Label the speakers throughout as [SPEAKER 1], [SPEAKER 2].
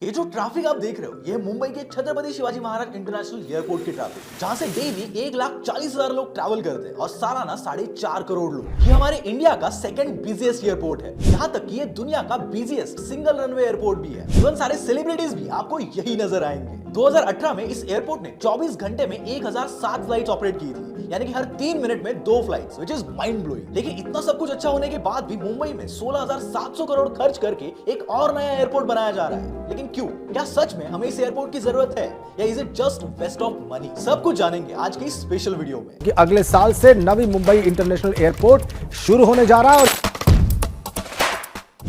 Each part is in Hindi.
[SPEAKER 1] ये जो ट्रैफिक आप देख रहे हो ये मुंबई के छत्रपति शिवाजी महाराज इंटरनेशनल एयरपोर्ट की ट्रैफिक, जहां से डेली 1,40,000 लोग ट्रैवल करते हैं और सालाना 4.5 करोड़ लोग। ये हमारे इंडिया का सेकंड बिजिएस्ट एयरपोर्ट है। यहाँ तक कि ये दुनिया का बिजिएस्ट सिंगल रनवे एयरपोर्ट भी है। इवन सारे सेलिब्रिटीज भी आपको यही नजर आएंगे। 2018 में इस एयरपोर्ट ने 24 घंटे में 1007 फ्लाइट्स ऑपरेट की थी, यानी कि हर 3 मिनट में 2 flights, which is mind blowing. लेकिन इतना सब कुछ अच्छा होने के बाद भी मुंबई में 16,700 करोड़ खर्च करके एक और नया एयरपोर्ट बनाया जा रहा है। लेकिन क्यों? क्या सच में हमें इस एयरपोर्ट की जरूरत है या is it just waste of money? सब कुछ जानेंगे आज की स्पेशल वीडियो में।
[SPEAKER 2] कि अगले साल से नवी मुंबई इंटरनेशनल एयरपोर्ट शुरू होने जा रहा है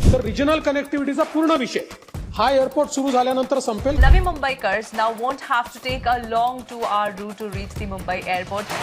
[SPEAKER 3] तर रिजनल कनेक्टिव्हिटीचा पूर्ण विषय हा एअरपोर्ट सुरू झाल्यानंतर संपेल.
[SPEAKER 4] Navi Mumbaikars now won't have to take a long 2-hour route to reach the Mumbai airport.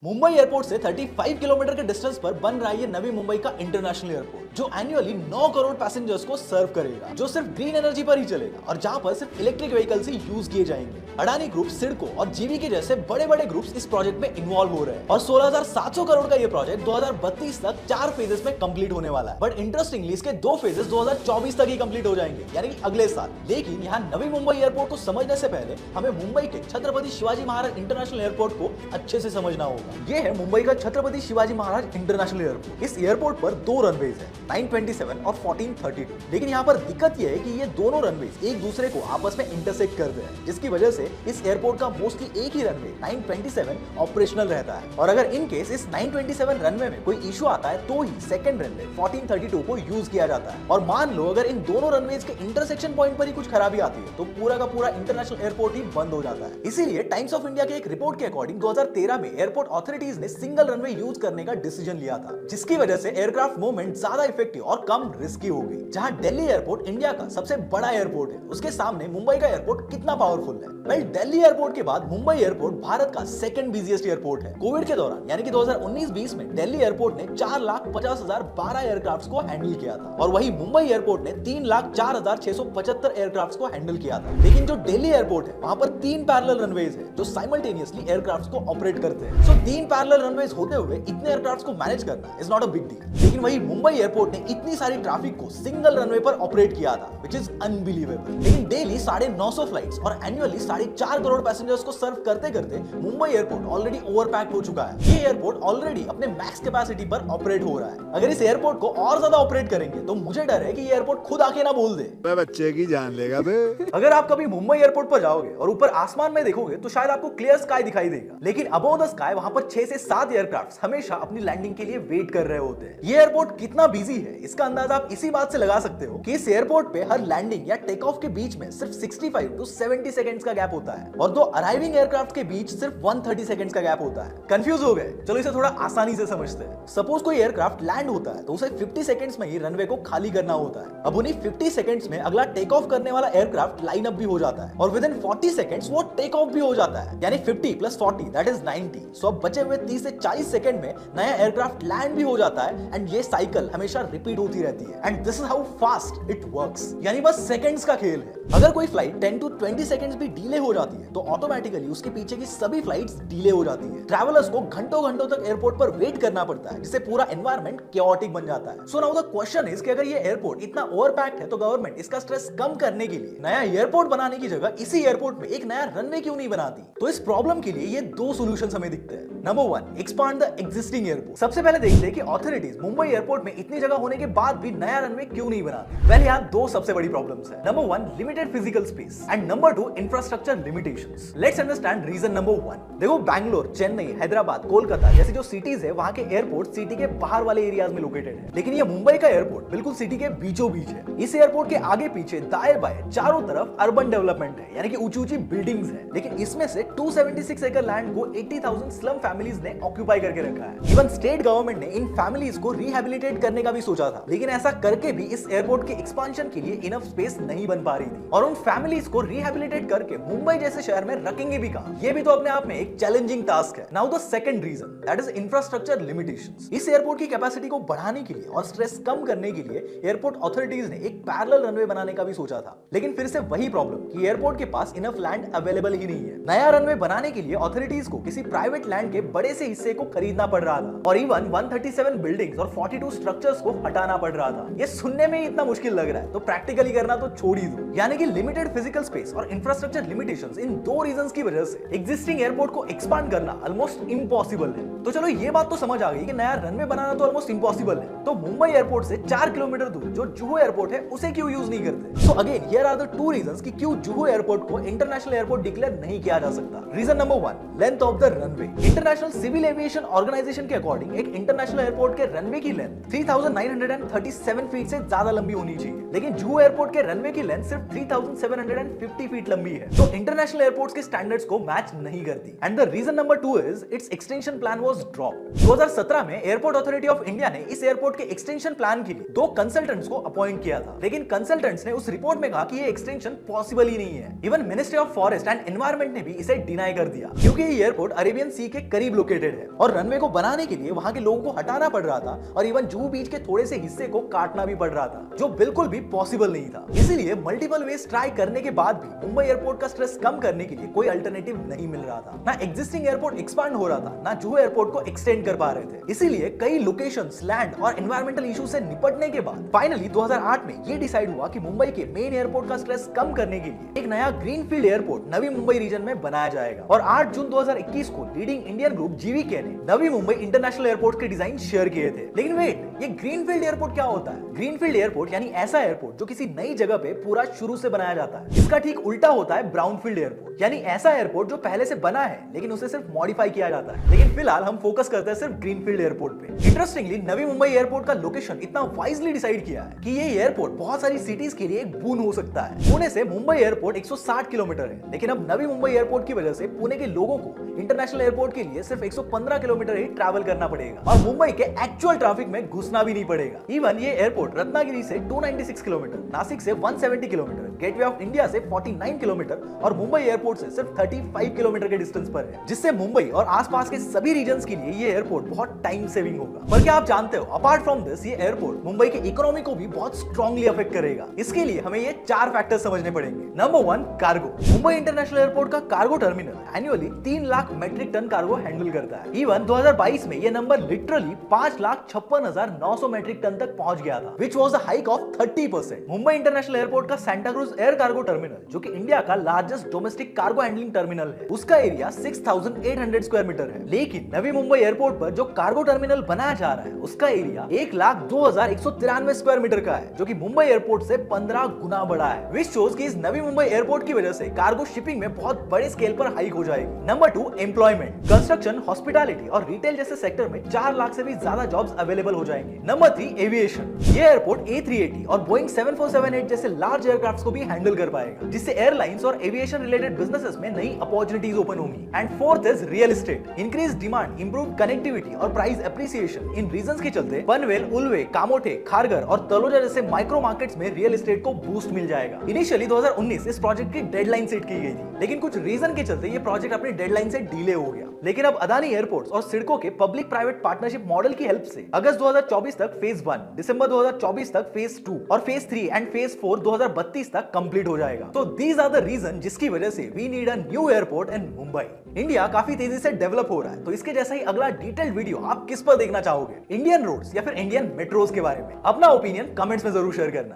[SPEAKER 1] Mumbai airport से 35 किलोमीटर के डिस्टेंस पर बन रहा है ये नवी मुंबई का इंटरनेशनल एयरपोर्ट, जो एनुअली 9 करोड़ पैसेंजर्स को सर्व करेगा, जो सिर्फ ग्रीन एनर्जी पर ही चलेगा और जहां पर सिर्फ इलेक्ट्रिक व्हीकल्स ही यूज किए जाएंगे। अडानी ग्रुप, सिडको और जीवी के जैसे बड़े बड़े ग्रुप्स इस प्रोजेक्ट में इन्वॉल्व हो रहे हैं और 16,700 करोड़ का ये प्रोजेक्ट 2032 तक 4 फेजेस में कंप्लीट होने वाला है। बट इंटरेस्टिंगली इसके 2 फेजेस 2024 तक ही कंप्लीट हो जाएंगे, यानी कि अगले साल। लेकिन यहाँ नवी मुंबई एयरपोर्ट को समझने से पहले हमें मुंबई के छत्रपति शिवाजी महाराज इंटरनेशनल एयरपोर्ट को अच्छे से समझना होगा। ये है मुंबई का छत्रपति शिवाजी महाराज इंटरनेशनल एयरपोर्ट। इस एयरपोर्ट पर 2 रनवेज है, 927 और 1432। लेकिन यहाँ पर दिक्कत यह है कि ये दोनों रनवेज एक दूसरे को आपस में इंटरसेक्ट करते हैं, जिसकी वजह से इस एयरपोर्ट का मोस्टली एक ही रनवे 927 ऑपरेशनल रहता है। और अगर इन केस इस 927 रनवे में कोई इशू आता है तो ही सेकंड रनवे 1432 को यूज किया जाता है। और मान लो अगर इन दोनों रनवेज के इंटरसेक्शन पॉइंट पर ही कुछ खराबी आती है तो पूरा का पूरा इंटरनेशनल एयरपोर्ट ही बंद हो जाता है। इसीलिए टाइम्स ऑफ इंडिया के एक रिपोर्ट के अकॉर्डिंग 2013 में एयरपोर्ट अथॉरिटीज ने सिंगल रनवे यूज करने का डिसीजन लिया था, जिसकी वजह से एयरक्राफ्ट मूवमेंट ज्यादा इफेक्टिव और कम रिस्की हो गई। जहां दिल्ली एयरपोर्ट इंडिया का सबसे बड़ा एयरपोर्ट है, उसके सामने मुंबई का एयरपोर्ट कितना पावरफुल है? वेल, दिल्ली एयरपोर्ट के बाद मुंबई एयरपोर्ट भारत का सेकंड बिजिएस्ट एयरपोर्ट है। कोविड के दौरान यानी कि 2019-20 में दिल्ली एयरपोर्ट ने 4,50,012 एयरक्राफ्ट को हैंडल किया था और वही मुंबई एयरपोर्ट ने 3,04,675 एयरक्राफ्ट को हैंडल किया था। लेकिन जो दिल्ली एयरपोर्ट है वहां पर 3 पैरेलल रनवेज है जो साइमल्टेनियसली एयरक्राफ्ट को ऑपरेट करते हैं। सो 3 पैरेलल रनवेज होते हुए इतने एयरक्राफ्ट को मैनेज करना is not a big deal. लेकिन वही मुंबई एयरपोर्ट ने इतनी सारी ट्रैफिक को सिंगल रनवे पर ऑपरेट किया था, व्हिच इज अनबिलीवेबल। लेकिन डेली 950 फ्लाइट्स और एनुअली 4.5 करोड़ पैसेंजर्स को सर्व करते करते मुंबई एयरपोर्ट ऑलरेडी ओवरपैक्ड हो चुका है। ये एयरपोर्ट ऑलरेडी अपने मैक्स कैपेसिटी पर ऑपरेट हो रहा है। अगर इस एयरपोर्ट को और ज्यादा ऑपरेट करेंगे तो मुझे डर है कि ये एयरपोर्ट खुद आके ना बोल दे,
[SPEAKER 5] मैं बच्चे की जान लेगा बे।
[SPEAKER 1] अगर आप कभी मुंबई एयरपोर्ट पर जाओगे और ऊपर आसमान में देखोगे तो शायद आपको क्लियर स्काई दिखाई देगा, लेकिन अबव द स्काई वहां पर 6 से 7 एयरक्राफ्ट हमेशा अपनी लैंडिंग के लिए वेट कर रहे होते हैं। ये एयरपोर्ट कितना बिजी है इसका अंदाजा आप इसी बात से लगा सकते हो कि इस एयरपोर्ट पे हर लैंडिंग या टेक ऑफ के बीच में सिर्फ 65 टू 70 सेकंड्स का गैप होता है और 2 अराइविंग एयरक्राफ्ट के बीच सिर्फ 130 सेकंड्स का गैप होता है। कंफ्यूज हो गए? चलो इसे थोड़ा आसानी से समझते हैं। सपोज कोई एयरक्राफ्ट लैंड होता है तो उसे 50 सेकंड्स में ही रनवे को खाली करना होता है। अब उन्हीं 50 सेकंड्स में अगला टेक ऑफ करने वाला एयरक्राफ्ट लाइन अप भी हो जाता है और विद इन 40 सेकंड्स वो टेक ऑफ भी हो जाता है, यानी 50 + 40 दैट इज 90। सो अब बचे हुए 30 से 40 सेकंड में नया एयरक्राफ्ट लैंड भी हो जाता है एंड ये साइकिल हमेशा रिपीट होती रहती है। And this is how fast it works, यानी बस सेकंड्स का खेल है। अगर कोई फ्लाइट 10 to 20 सेकंड्स भी डिले हो जाती है तो ऑटोमेटिकली उसके पीछे की सभी फ्लाइट्स डिले हो जाती है। ट्रैवलर्स को घंटों घंटों तक एयरपोर्ट पर वेट करना पड़ता है, जिससे पूरा एनवायरनमेंट कैओटिक बन जाता है। So now the question is कि अगर ये एयरपोर्ट इतना ओवरपैक्ड है तो गवर्नमेंट इसका स्ट्रेस कम करने के लिए नया एयरपोर्ट बनाने की जगह इसी एयरपोर्ट में एक नया रनवे क्यों नहीं बनाती? तो इस प्रॉब्लम के लिए ये 2 सॉल्यूशंस हमें दिखते हैं। Number 1, expand the existing airport. सबसे पहले देखते हैं कि अथॉरिटीज मुंबई एयरपोर्ट में इतनी जगह होने के बाद भी नया रनवे क्यों नहीं बनाती। वेल, यहाँ 2 सबसे बड़ी प्रॉब्लम्स है। Number 1, limited physical space and number 2, infrastructure limitations. Let's understand reason number 1। देखो, बैंगलोर, चेन्नई, हैदराबाद, कोलकाता जैसी जो सिटीज है वहां के एयरपोर्ट सिटी के बाहर वाले एरियाज में लोकेटेड है, लेकिन ये मुंबई का एयरपोर्ट बिल्कुल सिटी के बीचों बीच है। इस एयरपोर्ट के आगे पीछे दाएं बाएं चारों तरफ अर्बन डेवलपमेंट है, यानी कि ऊंची ऊंची बिल्डिंग्स है, लेकिन इसमें से 276 एकड़ लैंड को 80,000 स्लम फैमिलीज ने ऑक्यूपाई करके रखा है। इवन स्टेट गवर्नमेंट ने इन फैमिलीज को रिहेबिलिटेट करने का भी सोचा था, लेकिन ऐसा करके भी इस एयरपोर्ट के एक्सपांशन के लिए इनफ स्पेस नहीं बन पा रही थी। और उन फैमिलीज को रिहेबिलिटेट करके मुंबई जैसे शहर में रखेंगे भी कहां? ये भी तो अपने आप में एक चैलेंजिंग टास्क है। Now the second reason, that is infrastructure limitations. इस एयरपोर्ट की कैपेसिटी को बढ़ाने के लिए और स्ट्रेस कम करने के लिए एयरपोर्ट अथॉरिटीज ने एक पैरेलल रनवे बनाने का भी सोचा था, लेकिन फिर से वही प्रॉब्लम कि एयरपोर्ट के पास इनफ लैंड अवेलेबल ही नहीं है। नया रनवे बनाने के लिए अथॉरिटीज को किसी प्राइवेट लैंड के बड़े से हिस्से को खरीदना पड़ रहा था और इवन 137 बिल्डिंग्स और 42 स्ट्रक्चर्स को हटाना पड़ रहा था। ये सुनने में ही इतना मुश्किल लग रहा है तो प्रैक्टिकली करना तो छोड़ ही दो। यानी कि लिमिटेड फिजिकल स्पेस और इंफ्रास्ट्रक्चर लिमिटेशंस, इन दो रीजंस की वजह से एग्जिस्टिंग एयरपोर्ट को एक्सपांड करना ऑलमोस्ट इम्पॉसिबल है। तो चलो ये बात तो समझ आ गई कि नया रनवे बनाना तो ऑलमोस्ट इम्पॉसिबल है, तो मुंबई एयरपोर्ट से 4 किलोमीटर दूर जो जुहू एयरपोर्ट है उसे क्यों यूज नहीं करते? So again here are the two reasons कि क्यों जुहू एयरपोर्ट को इंटरनेशनल एयरपोर्ट डिक्लेयर नहीं किया जा सकता। Reason number 1, length of the runway. International civil aviation organization के अकॉर्डिंग एक इंटरनेशनल एयरपोर्ट के रनवे की लेंथ 3937 फीट से ज्यादा लंबी होनी चाहिए, लेकिन जुहू एयरपोर्ट के रनवे की लेंथ सिर्फ 3750 फीट लंबी है, तो इंटरनेशनल एयरपोर्ट्स के स्टैंडर्ड्स को मैच नहीं करती। And the reason number 2 is its extension plan was dropped. 2017 में एयरपोर्ट अथॉरिटी ऑफ इंडिया ने इस एयरपोर्ट के एक्सटेंशन प्लान के लिए 2 कंसल्टेंट्स को अपॉइंट किया था, लेकिन कंसल्टेंट्स ने उस रिपोर्ट में कहा कि ये एक्सटेंशन पॉसिबल ही नहीं है। Even ministry of forest and environment ने भी इसे डिनाई कर दिया, क्योंकि ये एयरपोर्ट अरेबियन सी के करीब लोकेटेड है और रनवे को बनाने के लिए वहां के लोगों को हटाना पड़ रहा था और इवन जुहू बीच के थोड़े से हिस्से को काटना भी पड़ रहा था, जो बिल्कुल भी पॉसिबल नहीं था। इसीलिए मल्टीपल वेज ट्राई करने के बाद भी मुंबई एयरपोर्ट का स्ट्रेस कम करने के लिए कोई अल्टरनेटिव नहीं मिल रहा था। ना एग्जिस्टिंग एयरपोर्ट एक्सपांड हो रहा था, ना जुहू एयरपोर्ट को एक्सटेंड कर पा रहे थे। इसीलिए कई लोकेशंस, लैंड और एनवायरमेंटल इशू से निपटने के बाद फाइनली 2008 में ये डिसाइड हुआ कि मुंबई के मेन एयरपोर्ट का स्ट्रेस कम करने के लिए एक नया greenfield airport Navi Mumbai reason में बनाया जाएगा। और 8 जून 2021 को लीडिंग इंडियन ग्रुप जीवीके ने नवी मुंबई इंटरनेशनल एयरपोर्ट के डिजाइन शेयर किए थे। लेकिन वेट, ये ग्रीनफील्ड एयरपोर्ट क्या होता है? ग्रीनफील्ड एयरपोर्ट यानी ऐसा एयरपोर्ट जो किसी नई जगह पे पूरा शुरू से बनाया जाता है। इसका ठीक उल्टा होता है ब्राउनफील्ड एयरपोर्ट, यानी ऐसा एयरपोर्ट जो पहले से बना है लेकिन उसे सिर्फ मॉडिफाई किया जाता है। लेकिन फिलहाल हम फोकस करते हैं सिर्फ ग्रीनफील्ड एयरपोर्ट पे। इंटरेस्टिंगली नवी मुंबई एयरपोर्ट का लोकेशन इतना वाइजली डिसाइड किया है कि ये एयरपोर्ट बहुत सारी सिटीज के लिए एक बून हो सकता है। पुणे से मुंबई एयरपोर्ट 160 किलोमीटर है, लेकिन अब नवी मुंबई एयरपोर्ट की वजह से पुणे के लोगों को इंटरनेशनल एयरपोर्ट के लिए सिर्फ 115 किलोमीटर ही ट्रैवल करना पड़ेगा और मुंबई के एक्चुअल ट्रैफिक में घुसना भी नहीं पड़ेगा। इवन ये एयरपोर्ट रत्नागिरी से 296 किलोमीटर, नासिक से 170 किलोमीटर, गेटवे ऑफ इंडिया से 49 किलोमीटर और मुंबई एयरपोर्ट से सिर्फ 35 किलोमीटर के डिस्टेंस पर है, जिससे मुंबई और आसपास के सभी रीजन्स के लिए ये एयरपोर्ट बहुत टाइम सेविंग होगा। पर क्या आप जानते हो, अपार्ट फ्रॉम दिस ये एयरपोर्ट मुंबई के इकोनॉमी को भी बहुत स्ट्रांगली अफेक्ट करेगा। इसके लिए हमें ये 4 फैक्टर्स समझने पड़ेंगे। Number 1, cargo. Mumbai international airport का cargo terminal annually 3 lakh metric ton cargo handle करता है। इवन 2022 में ये नंबर लिटरली 5,56,900 मेट्रिक टन तक पहुंच गया था, which was a hike of 30%। Mumbai international airport का Santacruz air cargo terminal, जो कि इंडिया का largest domestic cargo handling terminal है, उसका एरिया 6,800 स्क्वायर मीटर है। लेकिन नवी मुंबई एयरपोर्ट पर जो कार्गो टर्मिनल बनाया जा रहा है उसका एरिया 1,02,193 स्क्वायर मीटर का है, जो कि मुंबई एयरपोर्ट से 15 गुना बड़ा है, which shows कि इस नवी मुंबई एयरपोर्ट की वजह से कार्गो शिपिंग में बहुत बड़े स्केल पर हाइक हो जाएगी। Number 2, employment. कंस्ट्रक्शन, हॉस्पिटैलिटी और रिटेल जैसे सेक्टर में 4 लाख से भी ज्यादा जॉब्स अवेलेबल हो जाएंगे। Number 3, aviation. ये एयरपोर्ट A380 और बोइंग 7478 जैसे लार्ज एयरक्राफ्ट्स को भी हैंडल कर पाएगा, जिससे एयरलाइंस और एविएशन रिलेटेड बिजनेसेस में नई अपॉर्चुनिटीज ओपन होंगी। And fourth is real estate. Increase demand, improve connectivity और प्राइस एप्रिसिएशन इन रीजंस के चलते पनवेल, उल्वे, कामोठे, खारघर और तलोजा जैसे माइक्रो मार्केट्स में रियल एस्टेट को बूस्ट मिल जाएगा। इनिशियली 2019 इस प्रोजेक्ट की डेडलाइन सेट की गई थी, लेकिन कुछ रीजन के चलते ये प्रोजेक्ट अपनी डेडलाइन से डिले हो गया। लेकिन अब अदानी एयरपोर्ट्स और सिडको के पब्लिक प्राइवेट पार्टनरशिप मॉडल की हेल्प से अगस्त 2024 तक फेज 1, दिसंबर 2024 तक फेज 2 और फेज 3 एंड फेज 4 2032 तक कंप्लीट हो जाएगा। तो दीज आर द रीजन जिसकी वजह से we need a new airport in Mumbai. India काफी तेजी से डेवलप हो रहा है, तो इसके जैसा ही अगला डिटेल्ड वीडियो आप किस पर देखना चाहोगे? इंडियन रोड्स या फिर इंडियन मेट्रोज के बारे में? अपना ओपिनियन कमेंट्स में जरूर शेयर करना।